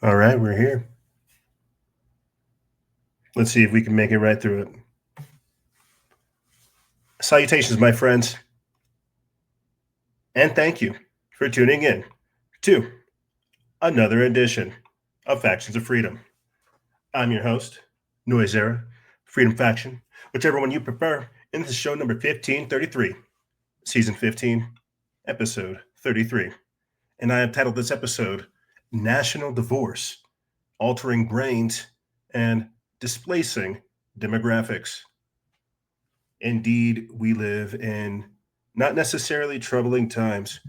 All right, we're here. Let's see if we can make it right through it. Salutations, my friends, and thank you for tuning in to another edition of Factions of Freedom. I'm your host, Noise Era, Freedom Faction, whichever one you prefer, and this is show number 1533, season 15, episode 33. And I have titled this episode, National Divorce, Altering Brains and Displacing Demographics. Indeed, we live in not necessarily troubling times,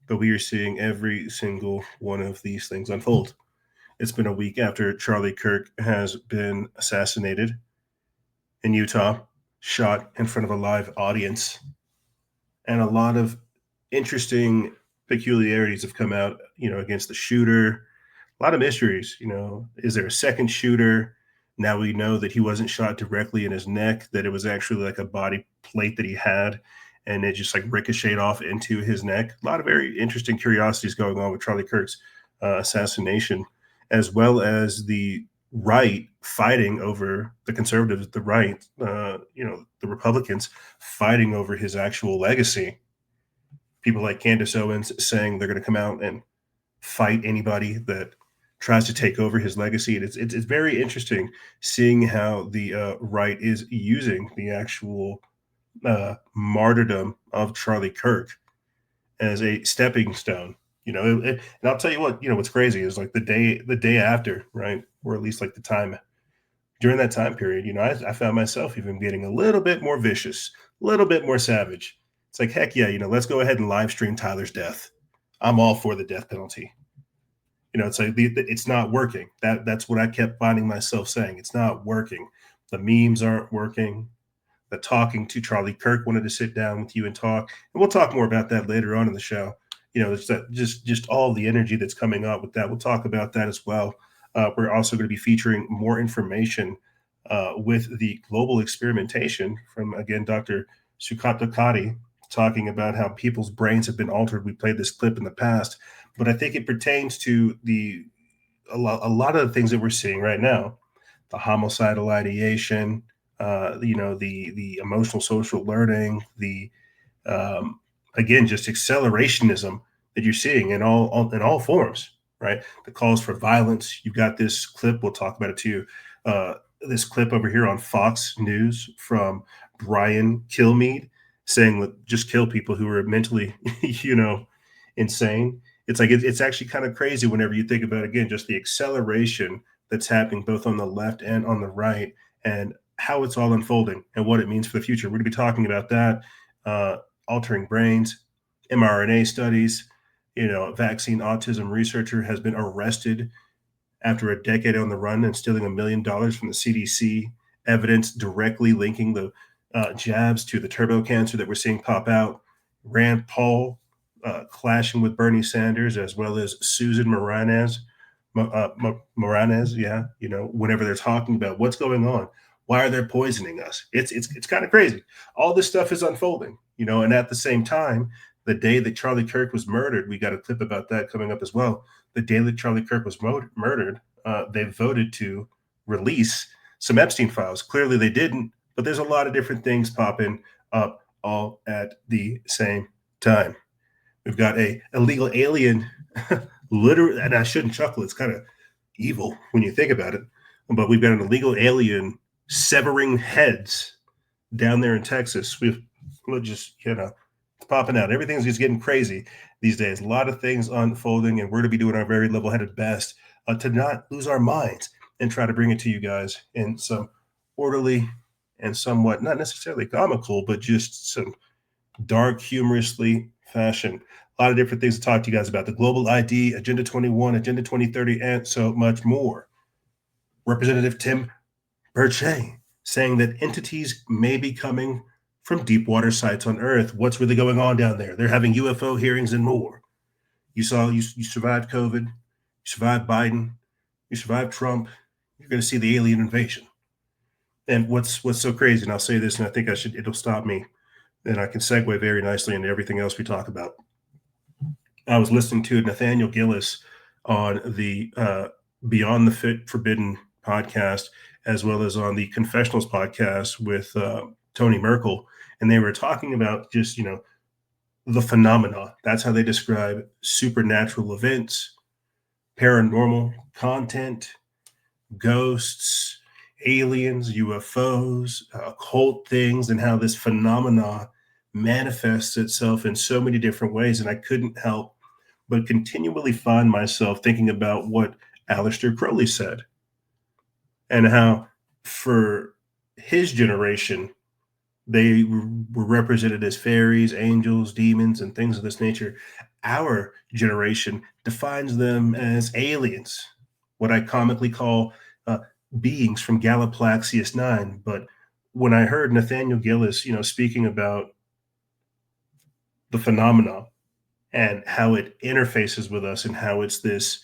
but we are seeing every single one of these things unfold. It's been a week after Charlie Kirk has been assassinated in Utah, shot in front of a live audience. And a lot of interesting peculiarities have come out, against the shooter. A lot of mysteries, is there a second shooter? Now we know that he wasn't shot directly in his neck, that it was actually like a body plate that he had, and it just like ricocheted off into his neck. A lot of very interesting curiosities going on with Charlie Kirk's assassination, as well as the right fighting over the conservatives, the right, the Republicans fighting over his actual legacy. People like Candace Owens saying they're going to come out and fight anybody that tries to take over his legacy. And it's very interesting seeing how the right is using the actual martyrdom of Charlie Kirk as a stepping stone. And I'll tell you what, what's crazy is like the day after, right, or at least like the time during that time period, I found myself even getting a little bit more vicious, a little bit more savage. It's like, heck yeah, let's go ahead and live stream Tyler's death. I'm all for the death penalty. It's like it's not working. That's what I kept finding myself saying. It's not working. The memes aren't working. The talking to Charlie Kirk wanted to sit down with you and talk, and we'll talk more about that later on in the show. It's that just all the energy that's coming up with that. We'll talk about that as well. We're also going to be featuring more information with the global experimentation from, again, Dr. Sucharit Bhakdi, talking about how people's brains have been altered. We played this clip in the past, but I think it pertains to a lot of the things that we're seeing right now, the homicidal ideation, the emotional social learning, the again, just accelerationism that you're seeing in all forms, right? The calls for violence. You've got this clip. We'll talk about it too. This clip over here on Fox News from Brian Kilmeade saying, just kill people who are mentally, insane. It's like, it's actually kind of crazy whenever you think about, again, just the acceleration that's happening both on the left and on the right, and how it's all unfolding and what it means for the future. We're going to be talking about that, altering brains, mRNA studies. Vaccine autism researcher has been arrested after a decade on the run and stealing $1 million from the CDC, evidence directly linking the jabs to the turbo cancer that we're seeing pop out. Rand Paul clashing with Bernie Sanders, as well as Susan Moranes. Whenever they're talking about what's going on, why are they poisoning us? It's kind of crazy. All this stuff is unfolding, and at the same time, the day that Charlie Kirk was murdered, we got a clip about that coming up as well. The day that Charlie Kirk was murdered, they voted to release some Epstein files. Clearly they didn't, But there's a lot of different things popping up all at the same time. We've got a illegal alien, literally, and I shouldn't chuckle. It's kind of evil when you think about it. But we've got an illegal alien severing heads down there in Texas. We're just, it's popping out. Everything's just getting crazy these days. A lot of things unfolding, and we're to be doing our very level-headed best to not lose our minds and try to bring it to you guys in some orderly and somewhat not necessarily comical, but just some dark, humorously fashion. A lot of different things to talk to you guys about: the global ID, Agenda 21, Agenda 2030, and so much more. Representative Tim Burchett saying that entities may be coming from deep water sites on Earth. What's really going on down there? They're having UFO hearings and more. You survived COVID, you survived Biden, you survived Trump. You're going to see the alien invasion. And what's so crazy, and I'll say this, and I think it'll stop me, and I can segue very nicely into everything else we talk about. I was listening to Nathaniel Gillis on the Beyond the Forbidden podcast, as well as on the Confessionals podcast with Tony Merkel, and they were talking about just, the phenomena. That's how they describe supernatural events, paranormal content, ghosts, aliens, UFOs, occult things, and how this phenomena manifests itself in so many different ways. And I couldn't help but continually find myself thinking about what Aleister Crowley said, and how for his generation, they were represented as fairies, angels, demons, and things of this nature. Our generation defines them as aliens, what I comically call beings from Galaplaxius 9. But when I heard Nathaniel Gillis, speaking about the phenomena and how it interfaces with us and how it's this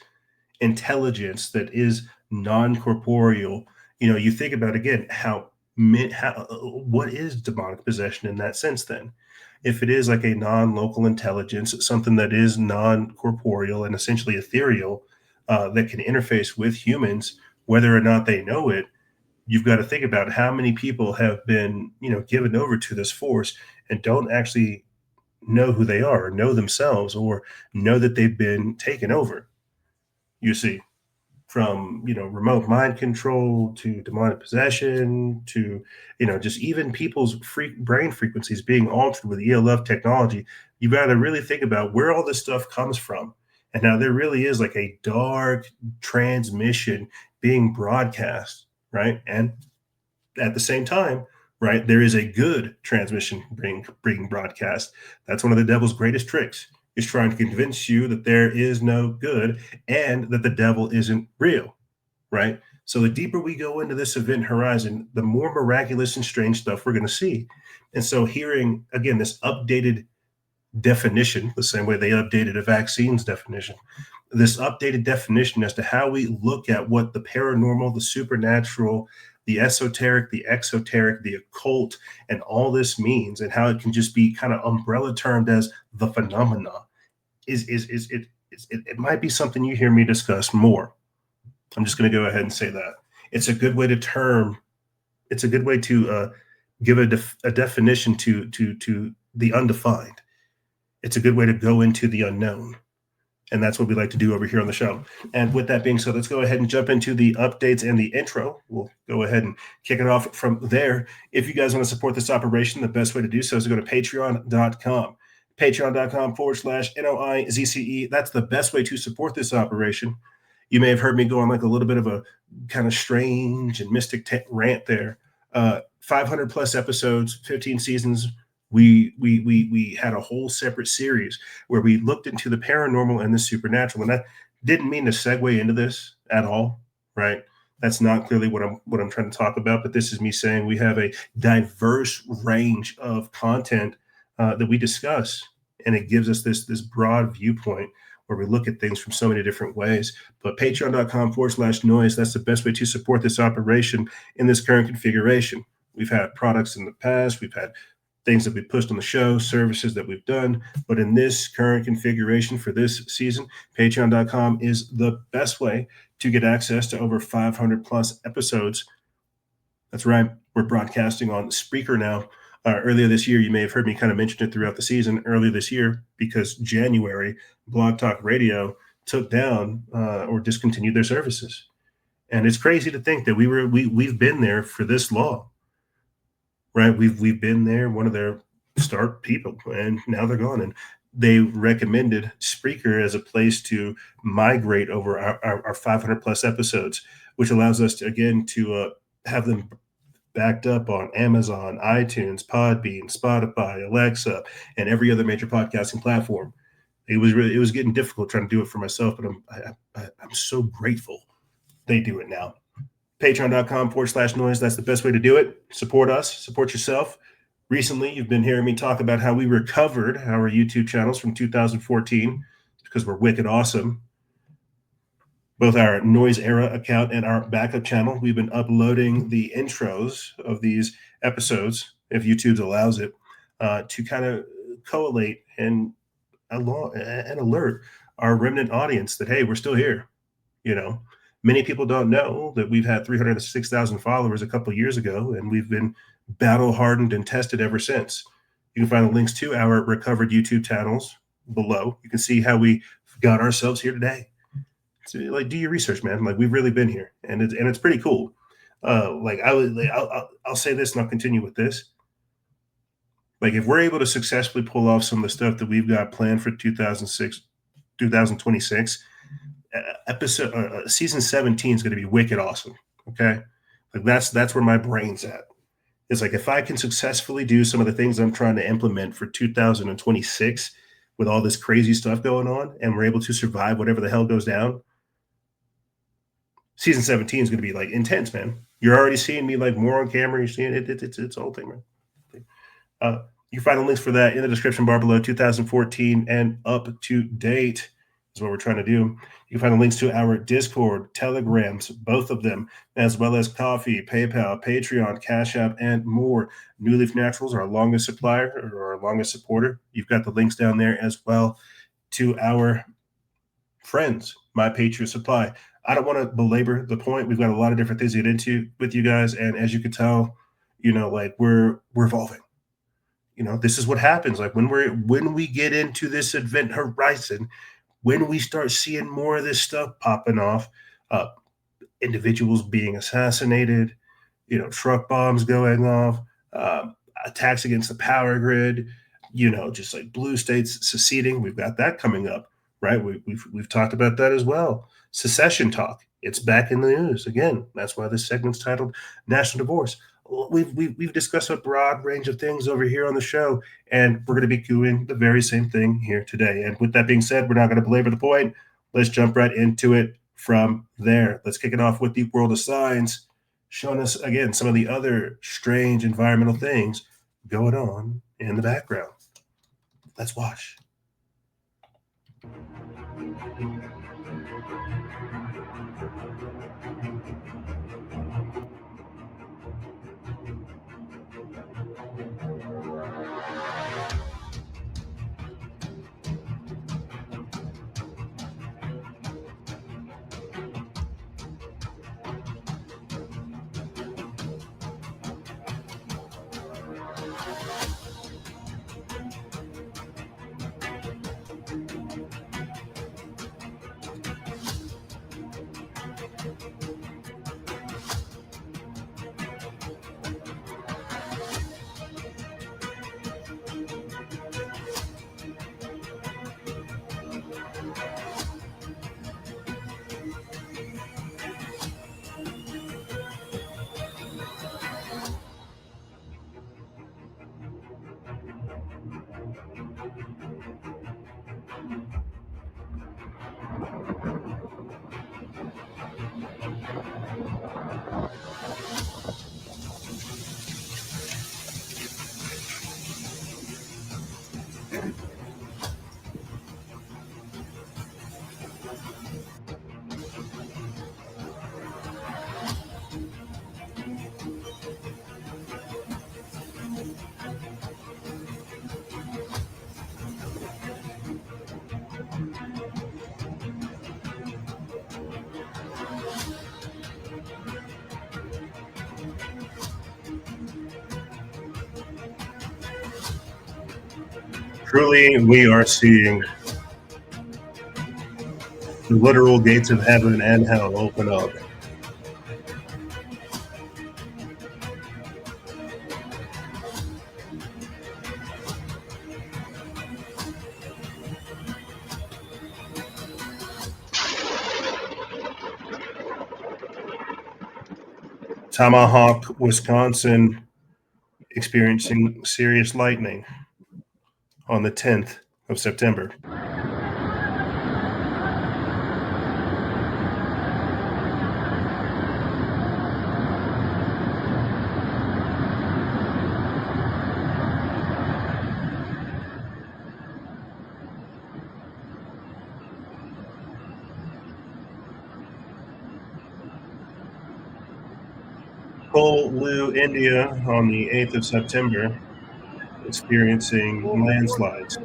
intelligence that is non-corporeal, you think about, again, how what is demonic possession in that sense then? If it is like a non-local intelligence, something that is non-corporeal and essentially ethereal, that can interface with humans, whether or not they know it, you've got to think about how many people have been, given over to this force and don't actually know who they are, or know themselves, or know that they've been taken over. You see, from remote mind control to demonic possession to just even people's brain frequencies being altered with ELF technology. You've got to really think about where all this stuff comes from, and how there really is like a dark transmission being broadcast, right? And at the same time, right, there is a good transmission being broadcast. That's one of the devil's greatest tricks, is trying to convince you that there is no good and that the devil isn't real, right? So the deeper we go into this event horizon, the more miraculous and strange stuff we're going to see. And so hearing, again, this updated definition, the same way they updated a vaccine's definition, this updated definition as to how we look at what the paranormal, the supernatural, the esoteric, the exoteric, the occult, and all this means, and how it can just be kind of umbrella termed as the phenomena, it might be something you hear me discuss more. I'm just going to go ahead and say that it's a good way to give a definition to the undefined. It's a good way to go into the unknown. And that's what we like to do over here on the show. And with that being said, let's go ahead and jump into the updates and the intro. We'll go ahead and kick it off from there. If you guys want to support this operation, the best way to do so is to go to patreon.com. Patreon.com/NOIZCE. That's the best way to support this operation. You may have heard me go on like a little bit of a kind of strange and mystic rant there. 500 plus episodes, 15 seasons. We had a whole separate series where we looked into the paranormal and the supernatural. And I didn't mean to segue into this at all, right? That's not clearly what I'm trying to talk about, but this is me saying we have a diverse range of content that we discuss, and it gives us this broad viewpoint where we look at things from so many different ways. But patreon.com/noise, that's the best way to support this operation in this current configuration. We've had products in the past, we've had things that we pushed on the show, services that we've done. But in this current configuration for this season, patreon.com is the best way to get access to over 500 plus episodes. That's right. We're broadcasting on Spreaker now. Earlier this year, you may have heard me kind of mention it throughout the season. Earlier this year, because January, Blog Talk Radio took down or discontinued their services, and it's crazy to think that we've been there for this long, right? We've been there, one of their start people, and now they're gone. And they recommended Spreaker as a place to migrate over our 500 plus episodes, which allows us to again to have them backed up on Amazon, iTunes, Podbean, Spotify, Alexa, and every other major podcasting platform. It was getting difficult trying to do it for myself, but I'm so grateful they do it now. Patreon.com/noise. That's the best way to do it. Support us, support yourself. Recently, you've been hearing me talk about how we recovered our YouTube channels from 2014 because we're wicked awesome. Both our Noise Era account and our backup channel, we've been uploading the intros of these episodes, if YouTube allows it, to kind of collate and alert our remnant audience that, hey, we're still here. You know, many people don't know that we've had 306,000 followers a couple of years ago, and we've been battle hardened and tested ever since. You can find the links to our recovered YouTube channels below. You can see how we got ourselves here today. So, like, do your research, man. Like, we've really been here, and it's pretty cool. I'll say this, and I'll continue with this. Like, if we're able to successfully pull off some of the stuff that we've got planned for 2026, season 17 is going to be wicked awesome. Okay, like that's where my brain's at. It's like, if I can successfully do some of the things I'm trying to implement for 2026 with all this crazy stuff going on, and we're able to survive whatever the hell goes down, season 17 is going to be like intense, man. You're already seeing me like more on camera. You're seeing it. It's a whole thing, man. You can find the links for that in the description bar below. 2014 and up to date is what we're trying to do. You can find the links to our Discord, Telegrams, both of them, as well as Coffee, PayPal, Patreon, Cash App, and more. New Leaf Naturals, our longest supplier or our longest supporter. You've got the links down there as well to our friends, My Patriot Supply. I don't want to belabor the point. We've got a lot of different things to get into with you guys, and as you can tell, like we're evolving. This is what happens. Like when we get into this event horizon, when we start seeing more of this stuff popping off, individuals being assassinated, truck bombs going off, attacks against the power grid, just like blue states seceding. We've got that coming up, right? We've talked about that as well. Secession talk. It's back in the news again. That's why this segment's titled National Divorce. We've discussed a broad range of things over here on the show, and we're going to be doing the very same thing here today. And with that being said, we're not going to belabor the point. Let's jump right into it from there. Let's kick it off with the world of science, showing us again some of the other strange environmental things going on in the background. Let's watch. Truly, we are seeing the literal gates of heaven and hell open up. Tomahawk, Wisconsin, experiencing serious lightning on the 10th of September. Kollu, India, on the 8th of September, experiencing landslides.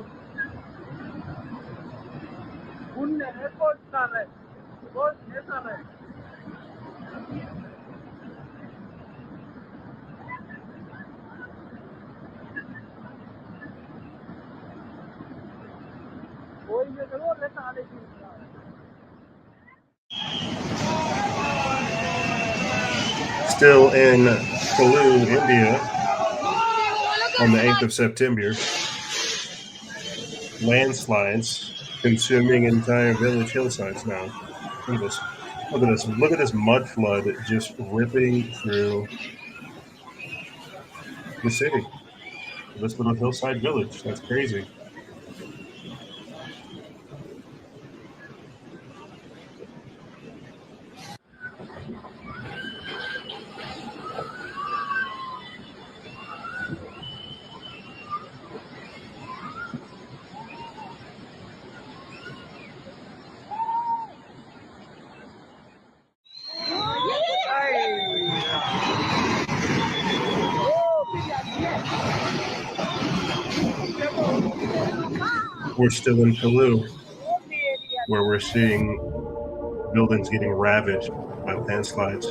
Still in Kollu, India, on the 8th of September, landslides consuming entire village hillsides now. Look at this. Look at this. Look at this mud flood just ripping through the city. This little hillside village. That's crazy. We're still in Kollu, where we're seeing buildings getting ravaged by landslides.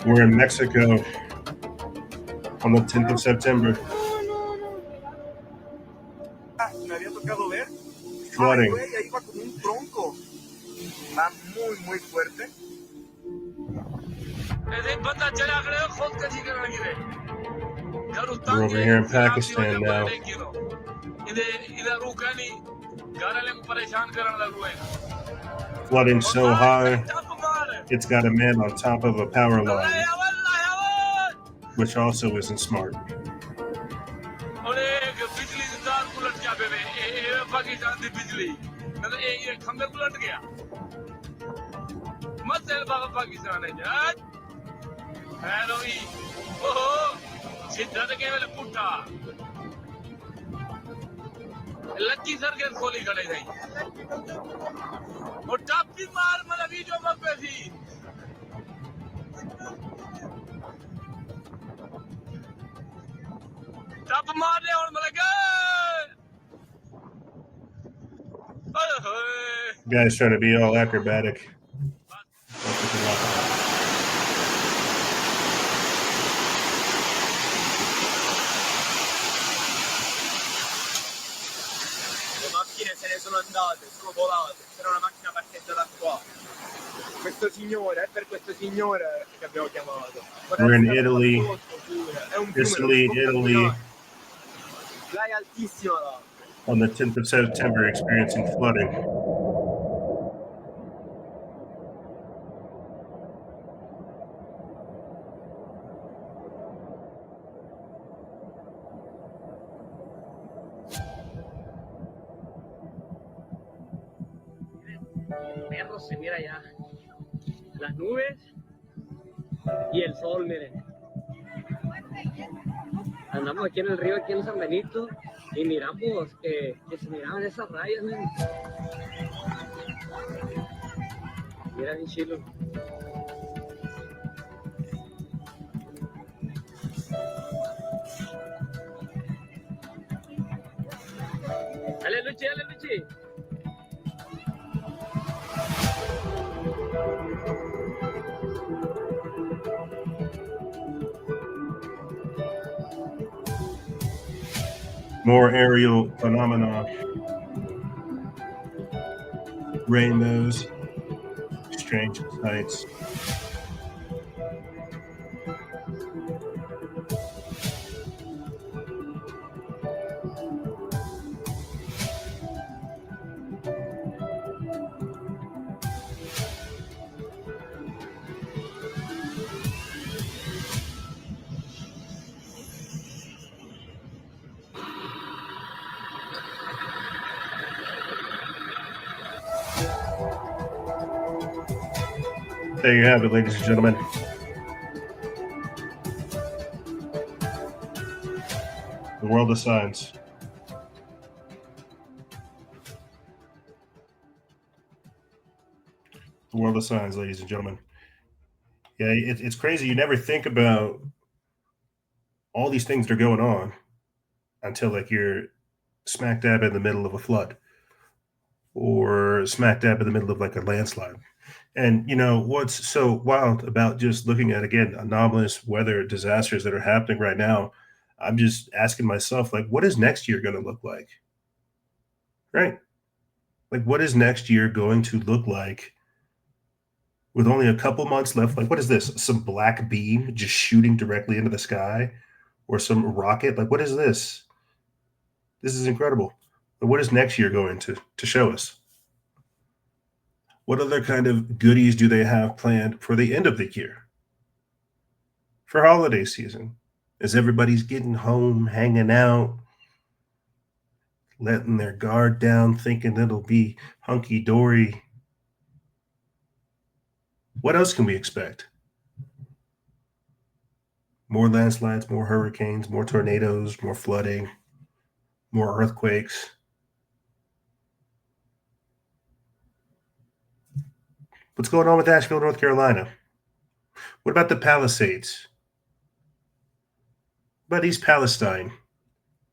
We're in Mexico on the 10th of September. Flooding. We're over here in Pakistan now. Flooding so high, it's got a man on top of a power line, which also isn't smart. Lucky sir के खोली खड़े थे और टापी मार मतलब video में पे थी टाप मारने और मतलब Guy's trying to be all acrobatic. Se ne sono andate, spopolate, c'era una macchina parcheggiata qua. Questo signore, è per questo signore che abbiamo chiamato. We're in Italy. Italy. Lei è altissima là. On the 10th of September, experiencing flooding. Perro, se mira ya las nubes y el sol, miren. Andamos aquí en el río, aquí en San Benito, y miramos que se miraban esas rayas, miren. Mira bien chilo. Dale, Luchi, dale, Luchi. More aerial phenomena, rainbows, strange sights. There you have it, ladies and gentlemen. The world of science. The world of science, ladies and gentlemen. Yeah, it's crazy. You never think about all these things that are going on until like you're smack dab in the middle of a flood or smack dab in the middle of like a landslide. And you know what's so wild about just looking at again anomalous weather disasters that are happening right now? I'm just asking myself, like, what is next year going to look like? Right? Like, what is next year going to look like with only a couple months left? Like, what is this? Some black beam just shooting directly into the sky, or some rocket? Like, what is this? This is incredible. But what is next year going to show us? What other kind of goodies do they have planned for the end of the year? For holiday season? As everybody's getting home, hanging out, letting their guard down, thinking it'll be hunky dory. What else can we expect? More landslides, more hurricanes, more tornadoes, more flooding, more earthquakes. What's going on with Asheville, North Carolina? What about the Palisades? What about East Palestine?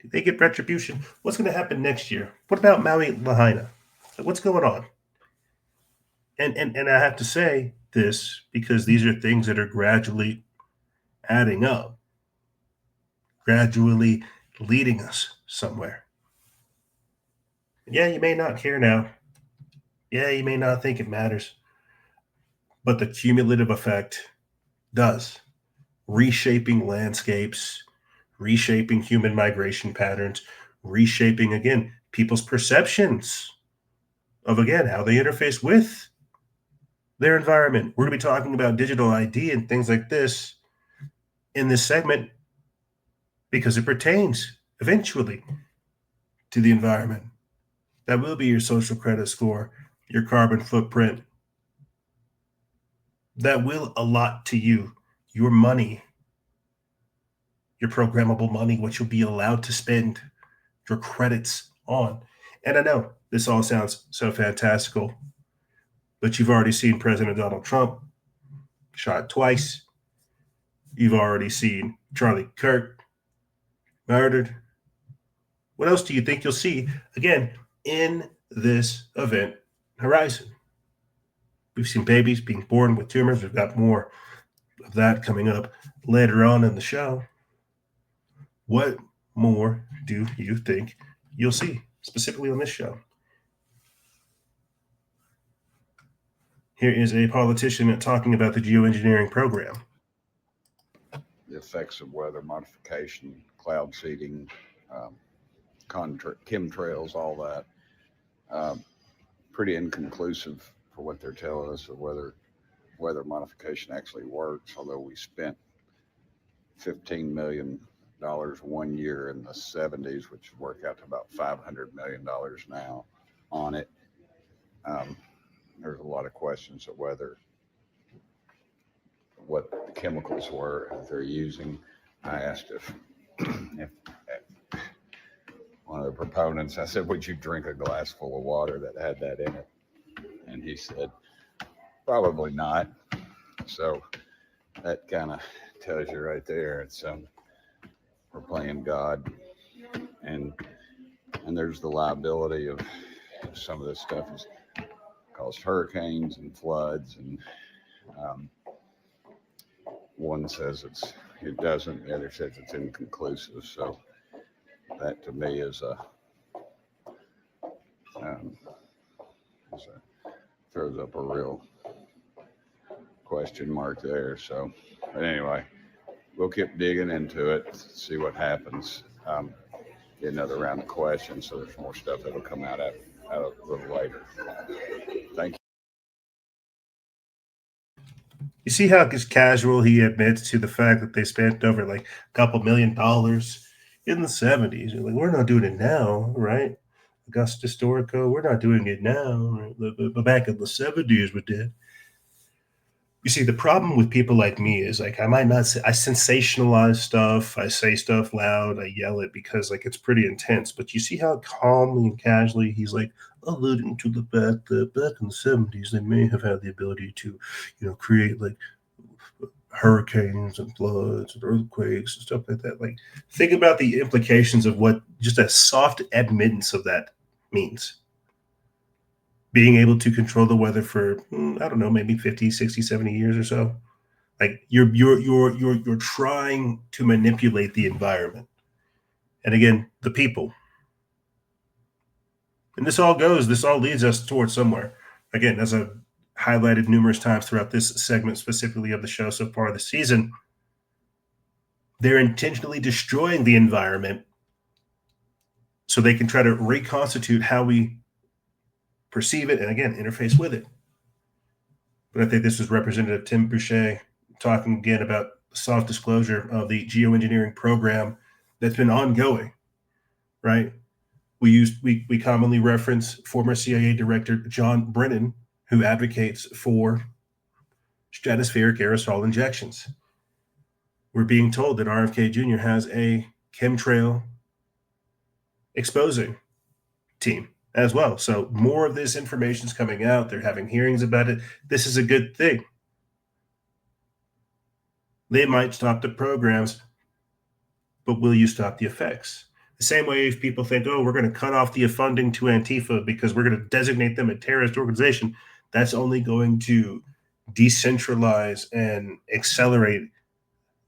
Do they get retribution? What's going to happen next year? What about Maui Lahaina? What's going on? And I have to say this because these are things that are gradually adding up, gradually leading us somewhere. Yeah, you may not care now. Yeah, you may not think it matters, but the cumulative effect does. Reshaping landscapes, reshaping human migration patterns, reshaping, again, people's perceptions of, again, how they interface with their environment. We're going to be talking about digital ID and things like this in this segment because it pertains eventually to the environment. That will be your social credit score, your carbon footprint. That will allot to you your money, your programmable money, what you'll be allowed to spend your credits on. And I know this all sounds so fantastical, but you've already seen President Donald Trump shot twice. You've already seen Charlie Kirk murdered. What else do you think you'll see, again, in this event horizon? We've seen babies being born with tumors. We've got more of that coming up later on in the show. What more do you think you'll see, specifically on this show? Here is a politician talking about the geoengineering program. The effects of weather modification, cloud seeding, chemtrails, all that. Pretty inconclusive for what they're telling us of whether weather modification actually works, although we spent $15 million 1 year in the 70s, which would work out to about $500 million now on it. there's a lot of questions of what the chemicals were that they're using. I asked if one of the proponents, I said, would you drink a glass full of water that had that in it? And he said, probably not. So that kind of tells you right there, it's we're playing God, and there's the liability of some of this stuff is caused hurricanes and floods, and one says it doesn't, the other says it's inconclusive. So that to me is throws up a real question mark there. So, but anyway, we'll keep digging into it, see what happens. Get another round of questions, so there's more stuff that'll come out a little later. Thank you. You see how just casual he admits to the fact that they spent over like a couple $1 million in the 70s. You're like, we're not doing it now, right? Augusta Historico, we're not doing it now. Right? But back in the 70s, we did. You see, the problem with people like me is like I might not say I sensationalize stuff, I say stuff loud, I yell it because like it's pretty intense. But you see how calmly and casually he's like alluding to the fact that back in the 70s they may have had the ability to, create like hurricanes and floods and earthquakes and stuff like that. Like think about the implications of what just a soft admittance of that means. Being able to control the weather for I don't know, maybe 50, 60, 70 years or so. Like you're trying to manipulate the environment. And again, the people. And this all leads us towards somewhere. Again, as I've highlighted numerous times throughout this segment specifically of the show so far this season, they're intentionally destroying the environment so they can try to reconstitute how we perceive it and again interface with it. But I think this was Representative Tim Boucher talking again about soft disclosure of the geoengineering program that's been ongoing, right? We commonly reference former CIA Director John Brennan, who advocates for stratospheric aerosol injections. We're being told that RFK Jr. has a chemtrail exposing team as well. So more of this information is coming out. They're having hearings about it. This is a good thing. They might stop the programs, but will you stop the effects? The same way if people think, oh, we're going to cut off the funding to Antifa because we're going to designate them a terrorist organization, that's only going to decentralize and accelerate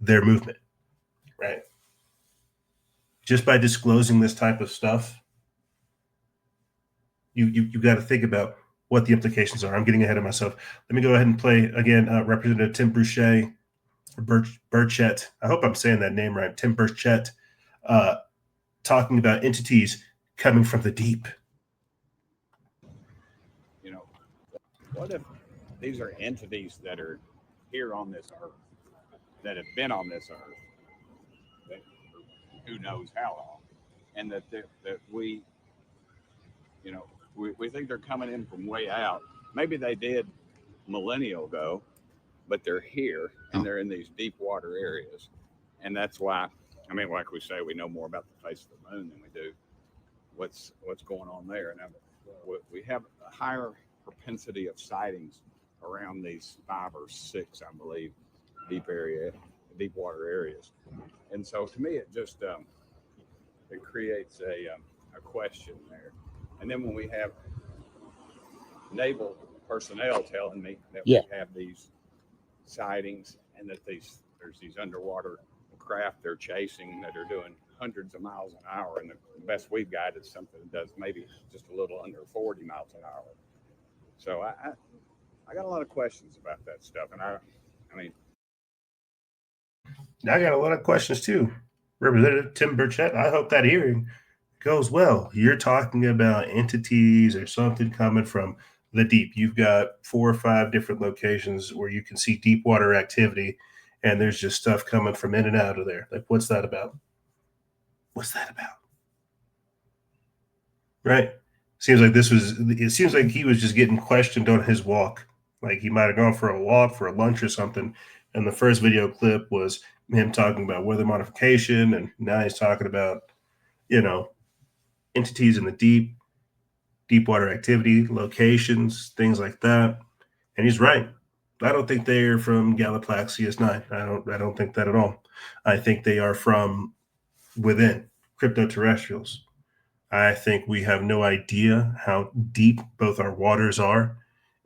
their movement, right? Just by disclosing this type of stuff, you got to think about what the implications are. I'm getting ahead of myself. Let me go ahead and play again Representative Tim Boucher, Burchett. I hope I'm saying that name right. Tim Burchett talking about entities coming from the deep. What if these are entities that are here on this earth, that have been on this earth, who knows how long, and that we think they're coming in from way out. Maybe they did millennia ago, but they're here and they're in these deep water areas. And that's why, like we say, we know more about the face of the moon than we do what's going on there. Now, we have a higher propensity of sightings around these 5 or 6, I believe, deep water areas. And so to me, it just it creates a question there. And then when we have naval personnel telling me that we have these sightings and that there's these underwater craft they're chasing that are doing hundreds of miles an hour, and the best we've got is something that does maybe just a little under 40 miles an hour. So I got a lot of questions about that stuff, and I got a lot of questions too. Representative Tim Burchett, I hope that hearing goes well. You're talking about entities or something coming from the deep. You've got 4 or 5 different locations where you can see deep water activity, and there's just stuff coming from in and out of there. Like, what's that about? What's that about? Right? It seems like he was just getting questioned on his walk. Like he might have gone for a walk, for a lunch or something. And the first video clip was him talking about weather modification. And now he's talking about, entities in the deep water activity, locations, things like that. And he's right. I don't think they're from Galaxy 9. I don't think that at all. I think they are from within crypto terrestrials. I think we have no idea how deep both our waters are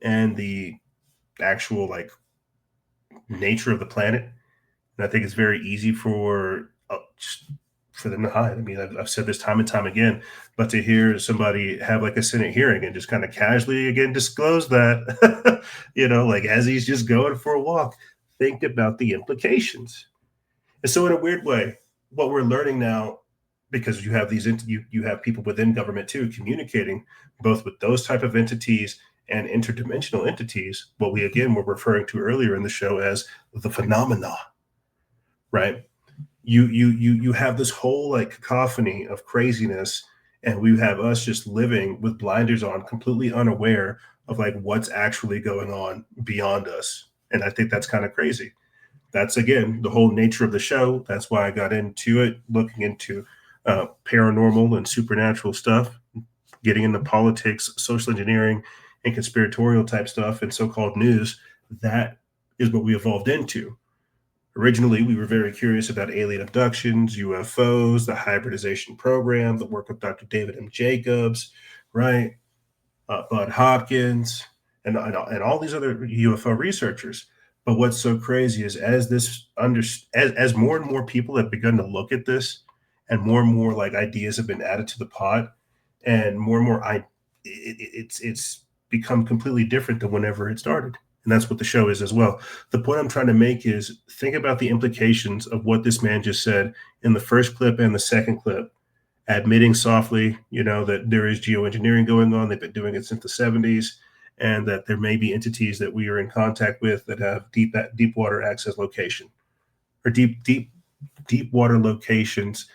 and the actual nature of the planet. And I think it's very easy for them to hide. I mean, I've said this time and time again, but to hear somebody have like a Senate hearing and just kind of casually again disclose that, as he's just going for a walk, think about the implications. And so, in a weird way, what we're learning now, because you have you have people within government too communicating both with those type of entities and interdimensional entities, what we again were referring to earlier in the show as the phenomena, right? You have this whole cacophony of craziness, and we have us just living with blinders on, completely unaware of what's actually going on beyond us. And I think that's kind of crazy. That's again the whole nature of the show. That's why I got into it, looking into paranormal and supernatural stuff, getting into politics, social engineering, and conspiratorial type stuff, and so-called news. That is what we evolved into. Originally, we were very curious about alien abductions, UFOs, the hybridization program, the work of Dr. David M. Jacobs, right? Bud Hopkins, and all these other UFO researchers. But what's so crazy is as more and more people have begun to look at this, and more ideas have been added to the pot, and more it's become completely different than whenever it started. And that's what the show is as well. The point I'm trying to make is think about the implications of what this man just said in the first clip and the second clip, admitting softly, that there is geoengineering going on. They've been doing it since the 70s, and that there may be entities that we are in contact with that have deep water access location, or deep water locations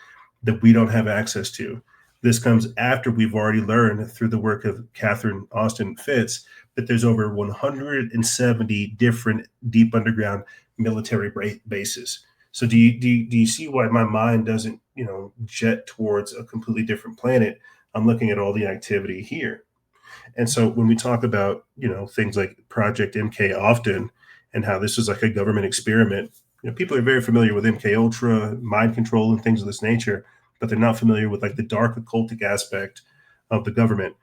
that we don't have access to. This comes after we've already learned through the work of Catherine Austin Fitts that there's over 170 different deep underground military bases. So do you see why my mind doesn't jet towards a completely different planet? I'm looking at all the activity here. And so when we talk about things like Project MK often, and how this is like a government experiment, people are very familiar with MK Ultra, mind control, and things of this nature, but they're not familiar with the dark occultic aspect of the government.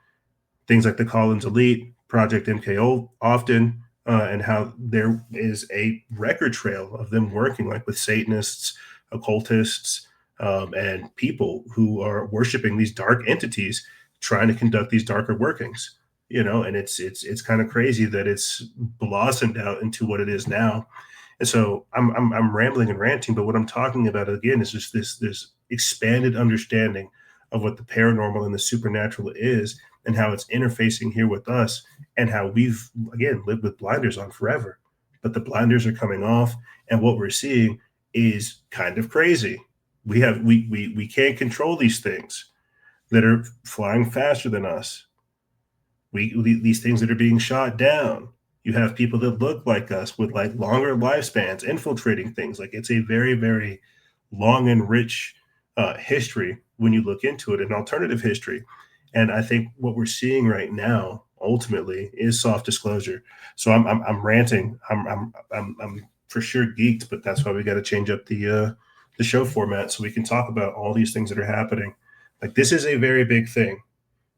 Things like the Collins Elite, Project MK often, and how there is a record trail of them working with Satanists, occultists, and people who are worshiping these dark entities, trying to conduct these darker workings. And it's kind of crazy that it's blossomed out into what it is now. And so I'm rambling and ranting, but what I'm talking about again is just this expanded understanding of what the paranormal and the supernatural is, and how it's interfacing here with us, and how we've again lived with blinders on forever. But the blinders are coming off, and what we're seeing is kind of crazy. We can't control these things that are flying faster than us. These things that are being shot down. You have people that look like us with longer lifespans infiltrating things. It's a very, very long and rich history when you look into it, an alternative history. And I think what we're seeing right now ultimately is soft disclosure. So I'm ranting. I'm for sure geeked, but that's why we got to change up the show format so we can talk about all these things that are happening. This is a very big thing.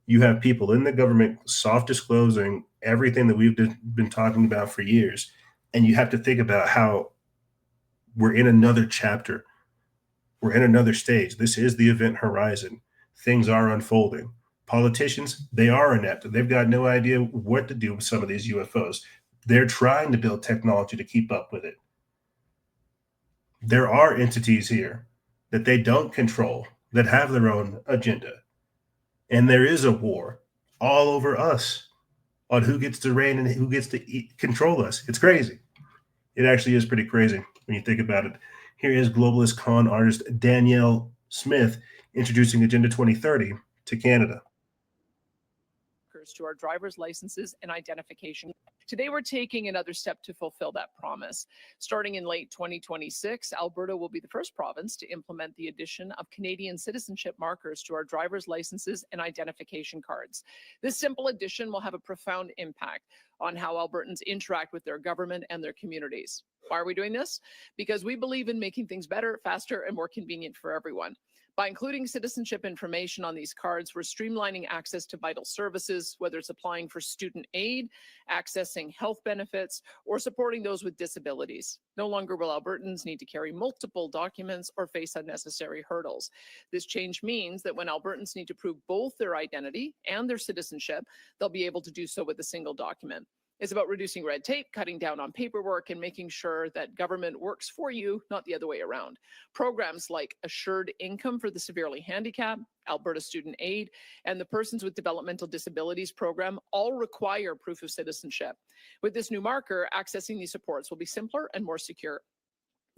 You have people in the government soft disclosing everything that we've been talking about for years. And you have to think about how we're in another chapter. We're in another stage. This is the event horizon. Things are unfolding. Politicians, they are inept. They've got no idea what to do with some of these UFOs. They're trying to build technology to keep up with it. There are entities here that they don't control, that have their own agenda. And there is a war all over us on who gets to reign and who gets to control us. It's crazy. It actually is pretty crazy when you think about it. Here is globalist con artist Danielle Smith introducing Agenda 2030 to Canada. to our driver's licenses and identification. Today, we're taking another step to fulfill that promise. Starting in late 2026, Alberta will be the first province to implement the addition of Canadian citizenship markers to our driver's licenses and identification cards. This simple addition will have a profound impact on how Albertans interact with their government and their communities. Why are we doing this? Because we believe in making things better, faster, and more convenient for everyone. By including citizenship information on these cards, we're streamlining access to vital services, whether it's applying for student aid, accessing health benefits, or supporting those with disabilities. No longer will Albertans need to carry multiple documents or face unnecessary hurdles. This change means that when Albertans need to prove both their identity and their citizenship, they'll be able to do so with a single document. It's about reducing red tape, cutting down on paperwork, and making sure that government works for you, not the other way around. Programs like Assured Income for the Severely Handicapped, Alberta Student Aid, and the Persons with Developmental Disabilities program all require proof of citizenship. With this new marker, accessing these supports will be simpler and more secure.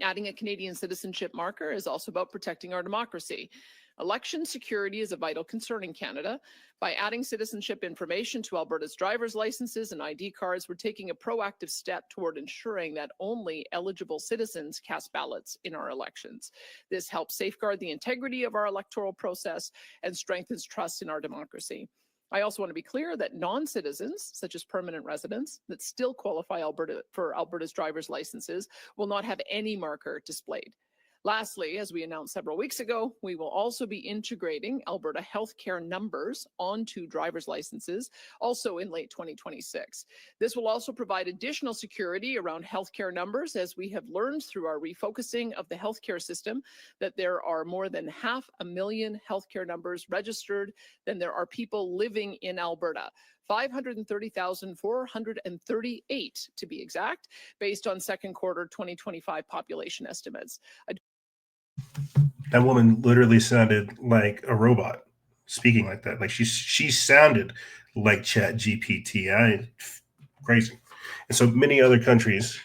Adding a Canadian citizenship marker is also about protecting our democracy. Election security is a vital concern in Canada. By adding citizenship information to Alberta's driver's licenses and ID cards, we're taking a proactive step toward ensuring that only eligible citizens cast ballots in our elections. This helps safeguard the integrity of our electoral process and strengthens trust in our democracy. I also want to be clear that non-citizens, such as permanent residents, that still qualify for Alberta's driver's licenses will not have any marker displayed. Lastly, as we announced several weeks ago, we will also be integrating Alberta healthcare numbers onto driver's licenses, also in late 2026. This will also provide additional security around healthcare numbers, as we have learned through our refocusing of the healthcare system that there are more than 500,000 healthcare numbers registered than there are people living in Alberta. 530,438 to be exact, based on second quarter 2025 population estimates. That woman literally sounded like a robot speaking like that. Like she sounded like Chat GPT. Crazy. And so many other countries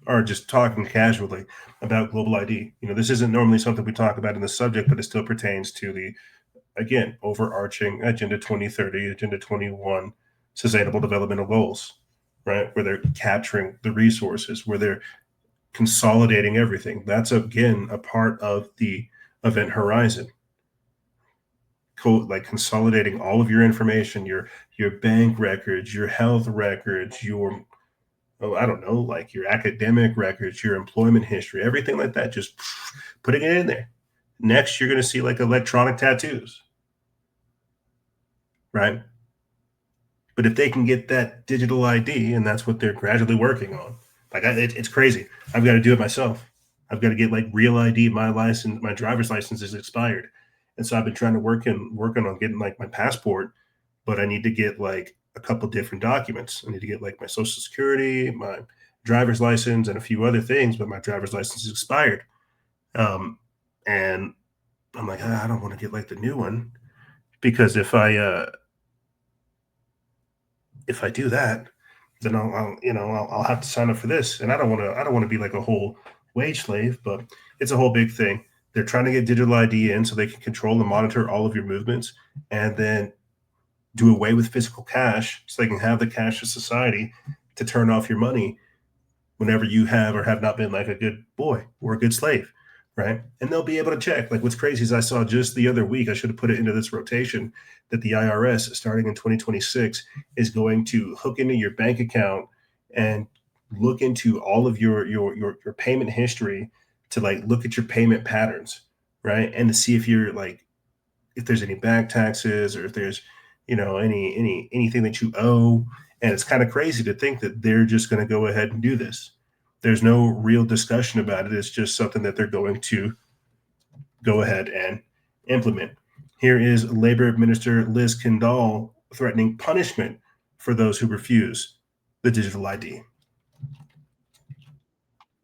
are just talking casually about global ID. You know, this isn't normally something we talk about in the subject, but it still pertains to the, again, overarching Agenda 2030, Agenda 21, Sustainable Developmental Goals, right? Where they're capturing the resources, where they're consolidating everything. That's, again, a part of the event horizon. Like consolidating all of your information, your bank records, your health records, your, I don't know, like your academic records, your employment history, everything like that, just putting it in there. Next, you're going to see like electronic tattoos, right? But if they can get that digital ID, and that's what they're gradually working on, like it's crazy. I've got to do it myself. I've got to get like real ID. My license, my driver's license is expired, and so I've been trying to working on getting like my passport, but I need to get like a couple different documents. I need to get like my social security, my driver's license, and a few other things. But my driver's license is expired, and I'm like, I don't want to get like the new one, because if I do that, then I'll have to sign up for this, and I don't want to be like a whole wage slave. But it's a whole big thing. They're trying to get digital ID in so they can control and monitor all of your movements, and then do away with physical cash so they can have the cashless society to turn off your money whenever you have or have not been like a good boy or a good slave, right? And they'll be able to check. Like what's crazy is I saw just the other week, I should have put it into this rotation, that the IRS starting in 2026 is going to hook into your bank account and look into all of your payment history to like look at your payment patterns, right? And to see if you're like, if there's any back taxes or if there's, anything that you owe. And it's kind of crazy to think that they're just going to go ahead and do this. There's no real discussion about it. It's just something that they're going to go ahead and implement. Here is Labor Minister Liz Kendall threatening punishment for those who refuse the digital ID.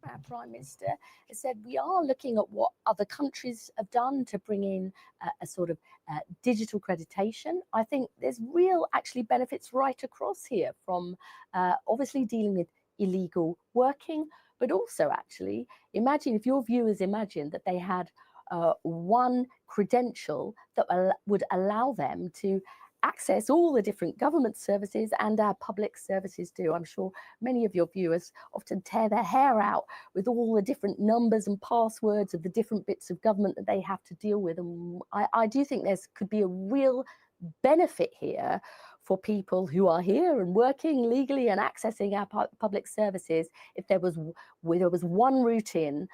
Our Prime Minister has said we are looking at what other countries have done to bring in a sort of digital accreditation. I think there's real actually benefits right across here, from obviously dealing with illegal working, but also actually imagine if your viewers imagine that they had one credential that would allow them to access all the different government services and our public services do. I'm sure many of your viewers often tear their hair out with all the different numbers and passwords of the different bits of government that they have to deal with. And I do think could be a real benefit here for people who are here and working legally and accessing our public services if there was one route in,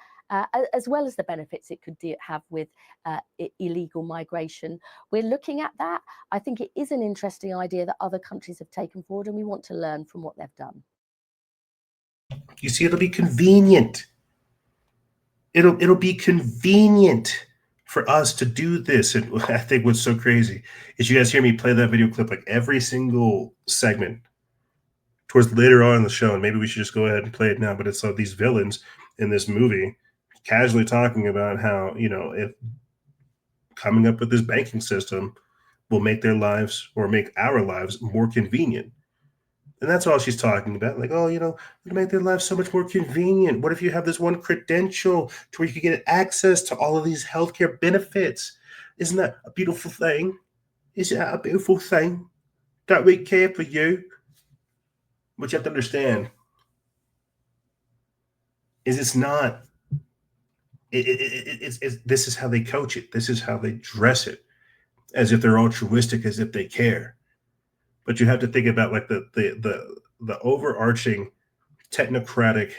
as well as the benefits it could have with illegal migration. We're looking at that. I think it is an interesting idea that other countries have taken forward, and we want to learn from what they've done. You see, it'll be convenient. It'll be convenient for us to do this. And I think what's so crazy is you guys hear me play that video clip like every single segment towards later on in the show. And maybe we should just go ahead and play it now. But it's like these villains in this movie casually talking about how, if coming up with this banking system will make their lives or make our lives more convenient. And that's all she's talking about. Like, it'll make their lives so much more convenient. What if you have this one credential to where you can get access to all of these healthcare benefits? Isn't that a beautiful thing? Isn't that a beautiful thing? Don't we care for you? What you have to understand is it's not. This is how they coach it. This is how they dress it, as if they're altruistic, as if they care. But you have to think about like the overarching technocratic,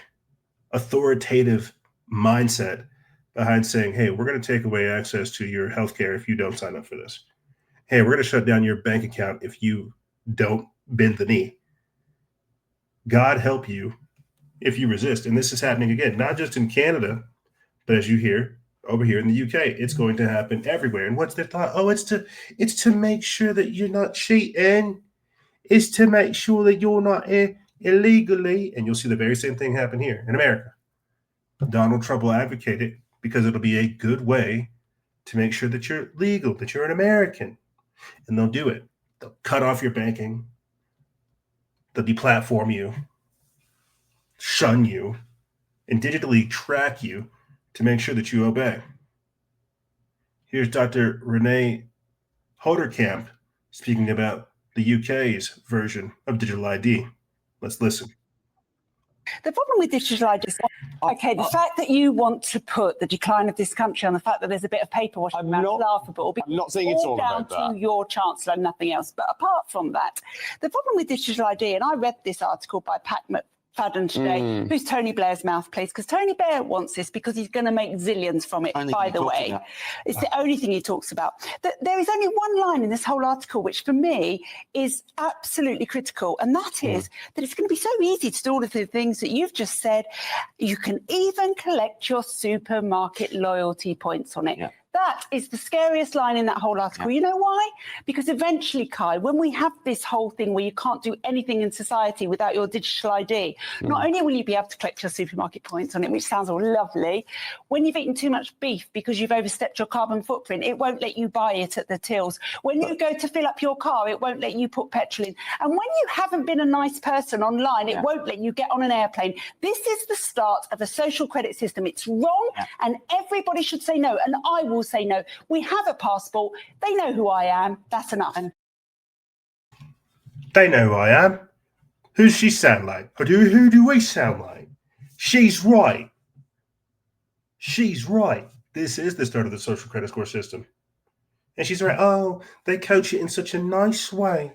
authoritative mindset behind saying, hey, we're going to take away access to your healthcare if you don't sign up for this. Hey, we're going to shut down your bank account if you don't bend the knee. God help you if you resist. And this is happening again, not just in Canada, but as you hear over here in the UK, it's going to happen everywhere. And what's their thought? Oh, it's to make sure that you're not cheating. Is to make sure that you're not here illegally. And you'll see the very same thing happen here in America. Donald Trump will advocate it because it'll be a good way to make sure that you're legal, that you're an American. And they'll do it. They'll cut off your banking. They'll deplatform you, shun you, and digitally track you to make sure that you obey. Here's Dr. Renee Hoderkamp speaking about the UK's version of digital ID. Let's listen. The problem with digital ID is, okay, the fact that you want to put the decline of this country on the fact that there's a bit of paper washing around is laughable. I'm not saying it's all down about that. to your chancellor and nothing else. But apart from that, the problem with digital ID, and I read this article by Pat McFadden today, who's Tony Blair's mouthpiece, because Tony Blair wants this because he's going to make zillions from it, by the way. It's the only thing he talks about. There is only one line in this whole article which for me is absolutely critical, and that is that it's going to be so easy to do all of the things that you've just said. You can even collect your supermarket loyalty points on it. Yeah. That is the scariest line in that whole article. Yeah. You know why? Because eventually, Kai, when we have this whole thing where you can't do anything in society without your digital ID, not only will you be able to collect your supermarket points on it, which sounds all lovely, when you've eaten too much beef because you've overstepped your carbon footprint, it won't let you buy it at the tills. When you go to fill up your car, it won't let you put petrol in. And when you haven't been a nice person online, it won't let you get on an airplane. This is the start of a social credit system. It's wrong, and everybody should say no. And I will say no. We have a passport. They know who I am. That's enough. They know who I am. Who does she sound like? Or who do we sound like? She's right. She's right. This is the start of the social credit score system. And she's right. Oh, they coach it in such a nice way.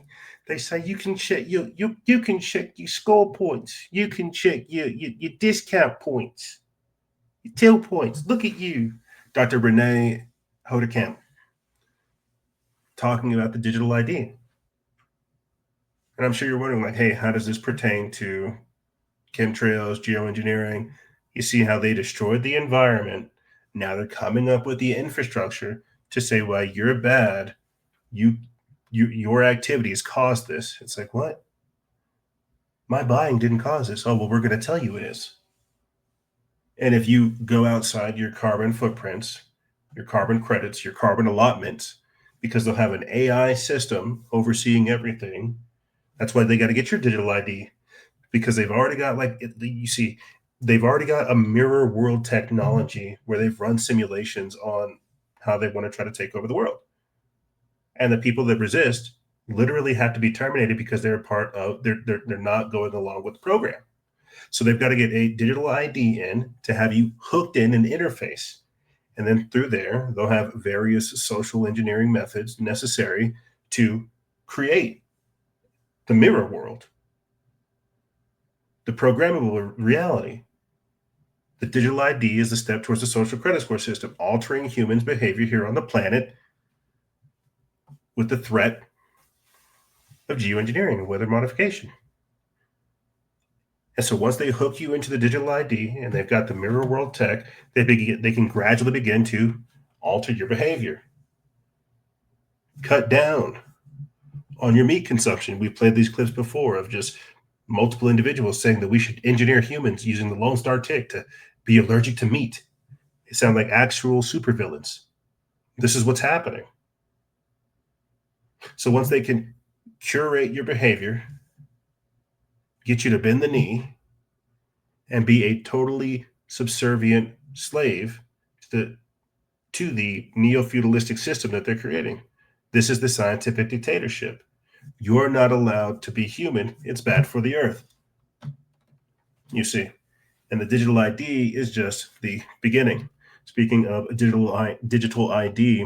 They say you can check you can check your score points. You can check your discount points, your till points. Look at you, Dr. Renee Hoderkamp, talking about the digital ID. And I'm sure you're wondering, like, hey, how does this pertain to chemtrails, geoengineering? You see how they destroyed the environment. Now they're coming up with the infrastructure to say, well, you're bad. Your activities caused this. It's like, what? My buying didn't cause this. Oh, well, we're going to tell you it is. And if you go outside your carbon footprints, your carbon credits, your carbon allotments, because they'll have an AI system overseeing everything. That's why they got to get your digital ID, because they've already got they've already got a mirror world technology where they've run simulations on how they want to try to take over the world. And the people that resist literally have to be terminated because they're not going along with the program. So they've got to get a digital ID in to have you hooked in an interface. And then through there, they'll have various social engineering methods necessary to create the mirror world, the programmable reality. The digital ID is the step towards the social credit score system, altering humans' behavior here on the planet with the threat of geoengineering and weather modification. And so once they hook you into the digital ID and they've got the mirror world tech, they can gradually begin to alter your behavior. Cut down on your meat consumption. We've played these clips before of just multiple individuals saying that we should engineer humans using the Lone Star tick to be allergic to meat. They sound like actual supervillains. This is what's happening. So once they can curate your behavior, get you to bend the knee, and be a totally subservient slave to the neo-feudalistic system that they're creating. This is the scientific dictatorship. You're not allowed to be human. It's bad for the earth. You see. And the digital ID is just the beginning. Speaking of digital ID,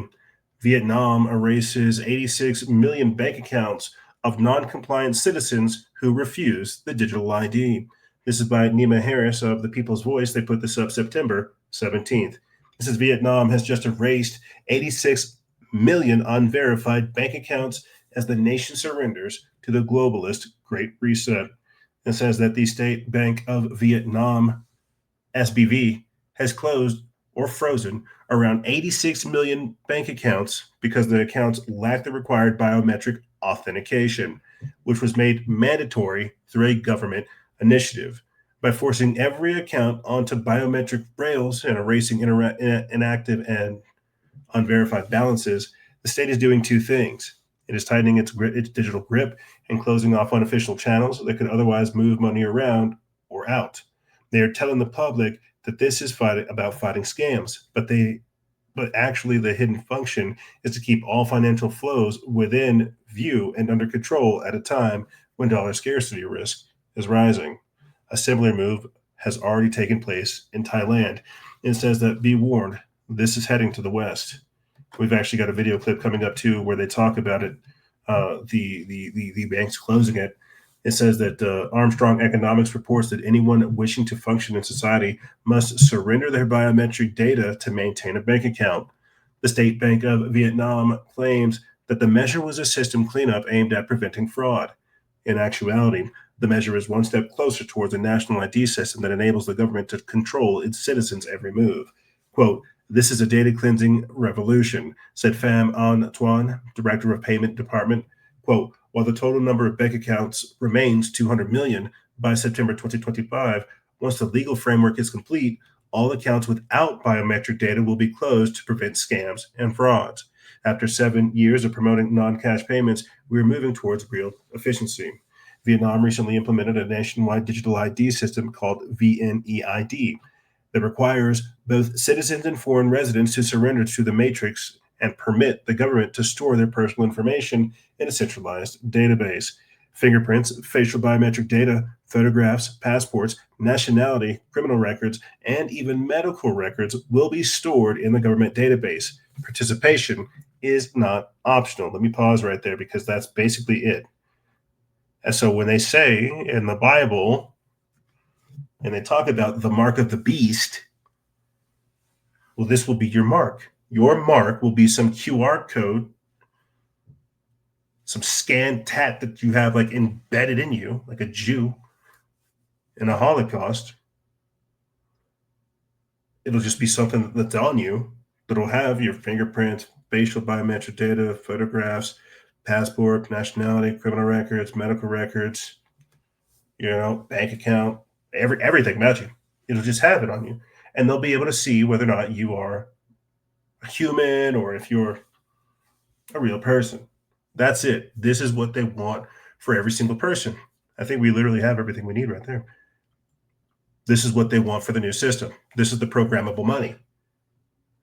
Vietnam erases 86 million bank accounts of non-compliant citizens who refuse the digital ID. This is by Nima Harris of The People's Voice. They put this up September 17th. This is Vietnam has just erased 86 million unverified bank accounts as the nation surrenders to the globalist Great Reset. It says that the State Bank of Vietnam, SBV, has closed or frozen around 86 million bank accounts because the accounts lack the required biometric authentication, which was made mandatory through a government initiative. By forcing every account onto biometric rails and erasing inactive and unverified balances, the state is doing two things. It is tightening its digital grip and closing off unofficial channels that could otherwise move money around or out. They are telling the public that this is about fighting scams, but actually the hidden function is to keep all financial flows within view and under control at a time when dollar scarcity risk is rising. A similar move has already taken place in Thailand. It says that be warned, this is heading to the West. We've actually got a video clip coming up too where they talk about it, the banks closing it. It says that Armstrong Economics reports that anyone wishing to function in society must surrender their biometric data to maintain a bank account. The State Bank of Vietnam claims that the measure was a system cleanup aimed at preventing fraud. In actuality, the measure is one step closer towards a national ID system that enables the government to control its citizens' every move. Quote, "This is a data cleansing revolution," said Pham Antoine, director of payment department. Quote, "While the total number of bank accounts remains 200 million by September 2025, once the legal framework is complete, all accounts without biometric data will be closed to prevent scams and frauds. After 7 years of promoting non-cash payments, we are moving towards real efficiency." Vietnam recently implemented a nationwide digital ID system called VNeID that requires both citizens and foreign residents to surrender to the matrix and permit the government to store their personal information in a centralized database. Fingerprints, facial biometric data, photographs, passports, nationality, criminal records, and even medical records will be stored in the government database. Participation is not optional. Let me pause right there because that's basically it. And so when they say in the Bible, and they talk about the mark of the beast, well, this will be your mark. Your mark will be some QR code, some scanned tat that you have like embedded in you, like a Jew in a Holocaust. It'll just be something that's on you that'll have your fingerprints, facial biometric data, photographs, passport, nationality, criminal records, medical records, bank account, everything about you. It'll just have it on you. And they'll be able to see whether or not you are a human or if you're a real person. That's it. This is what they want for every single person. I think we literally have everything we need right there. This is what they want for the new system. This is the programmable money.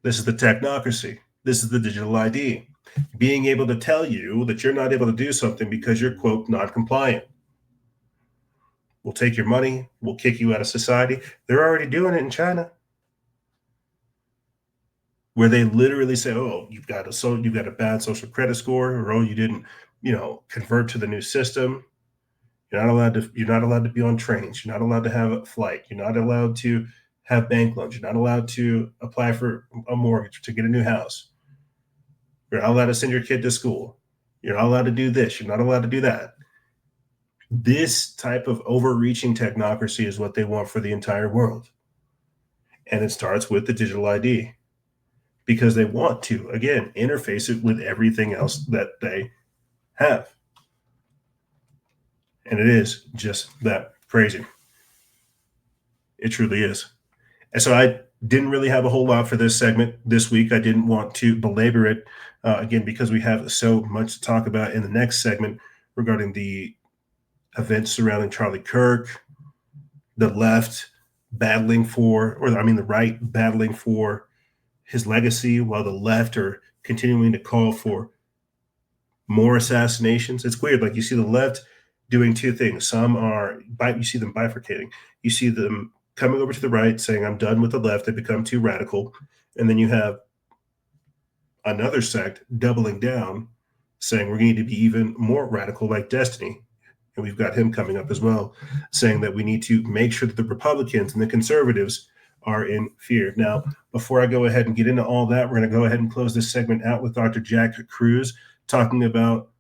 This is the technocracy. This is the digital ID. being able to tell you that you're not able to do something because you're, quote, non-compliant. We'll take your money. We'll kick you out of society. They're already doing it in China, where they literally say, "Oh, you've got a bad social credit score, or oh, you didn't, convert to the new system. You're not allowed to be on trains. You're not allowed to have a flight. You're not allowed to have bank loans. You're not allowed to apply for a mortgage to get a new house. You're not allowed to send your kid to school. You're not allowed to do this. You're not allowed to do that." This type of overreaching technocracy is what they want for the entire world. And it starts with the digital ID, because they want to, again, interface it with everything else that they have. And it is just that crazy. It truly is. And so I didn't really have a whole lot for this segment this week. I didn't want to belabor it, again, because we have so much to talk about in the next segment regarding the events surrounding Charlie Kirk, the left battling for, the right battling for his legacy, while the left are continuing to call for more assassinations. It's weird. Like, you see the left doing two things. You see them bifurcating. You see them coming over to the right saying, "I'm done with the left. They've become too radical." And then you have another sect doubling down, saying we're going to be even more radical, like Destiny. And we've got him coming up as well, saying that we need to make sure that the Republicans and the conservatives are in fear. Now, before I go ahead and get into all that, we're going to go ahead and close this segment out with Dr. Jack Cruz talking about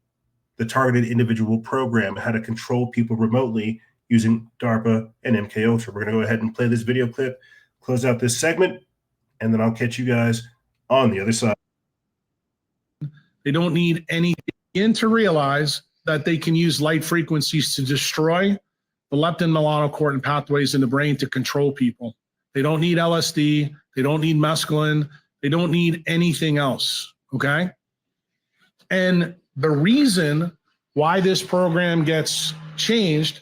the Targeted Individual Program, how to control people remotely using DARPA and MKUltra. We're going to go ahead and play this video clip, close out this segment, and then I'll catch you guys on the other side. They don't need anything to realize that they can use light frequencies to destroy the leptin, melanocortin pathways in the brain to control people. They don't need LSD. They don't need mescaline. They don't need anything else, okay? And the reason why this program gets changed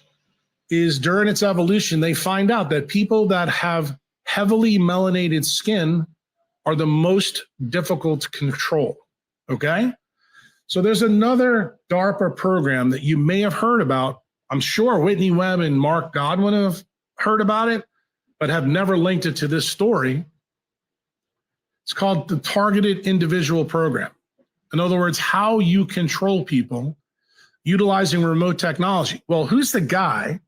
is during its evolution, they find out that people that have heavily melanated skin are the most difficult to control, okay? So there's another DARPA program that you may have heard about. I'm sure Whitney Webb and Mark Godwin have heard about it, but have never linked it to this story. It's called the Targeted Individual Program. In other words, how you control people utilizing remote technology. Well, who's the guy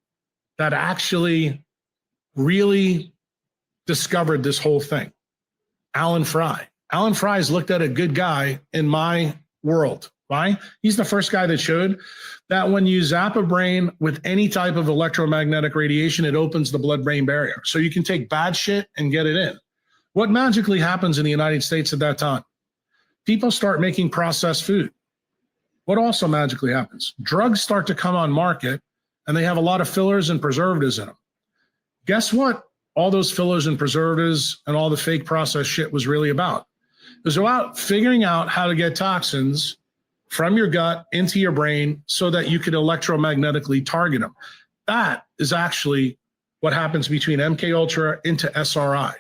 that actually really discovered this whole thing? Alan Fry. Alan Fry's looked at a good guy in my world. Why? He's the first guy that showed that when you zap a brain with any type of electromagnetic radiation, it opens the blood-brain barrier. So you can take bad shit and get it in. What magically happens in the United States at that time? People start making processed food. What also magically happens? Drugs start to come on market, and they have a lot of fillers and preservatives in them. Guess what all those fillers and preservatives and all the fake processed shit was really about? It was about figuring out how to get toxins from your gut into your brain so that you could electromagnetically target them. That is actually what happens between MKUltra into SRI.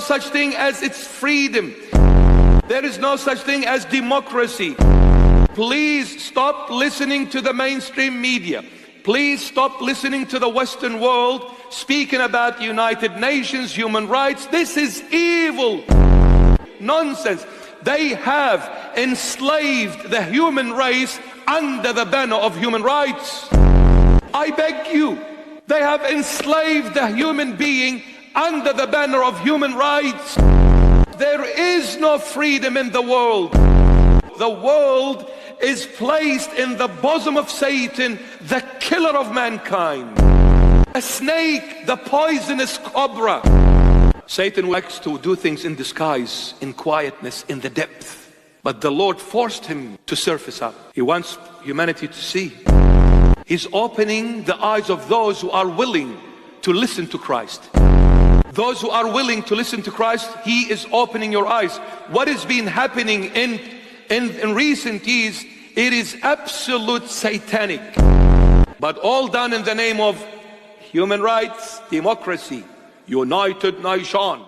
such thing as its freedom. There is no such thing as democracy. Please stop listening to the mainstream media. Please stop listening to the Western world speaking about United Nations, human rights. This is evil. Nonsense. They have enslaved the human race under the banner of human rights. I beg you, they have enslaved the human being under the banner of human rights. There is no freedom in the world. The world is placed in the bosom of Satan, the killer of mankind. A snake, the poisonous cobra. Satan likes to do things in disguise, in quietness, in the depth. But the Lord forced him to surface up. He wants humanity to see. He's opening the eyes of those who are willing to listen to Christ. Those who are willing to listen to Christ, He is opening your eyes. What has been happening in recent years, it is absolute satanic. But all done in the name of human rights, democracy, United Nation.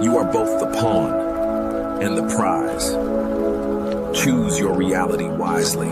You are both the pawn and the prize. Choose your reality wisely.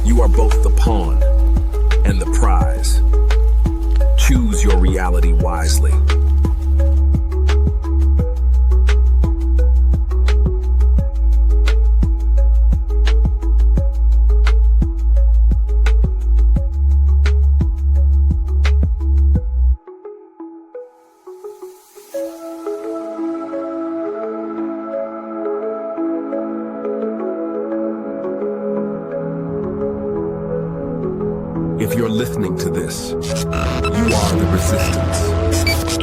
You are both the pawn and the prize. Choose your reality wisely. If you're listening to this, you are the resistance.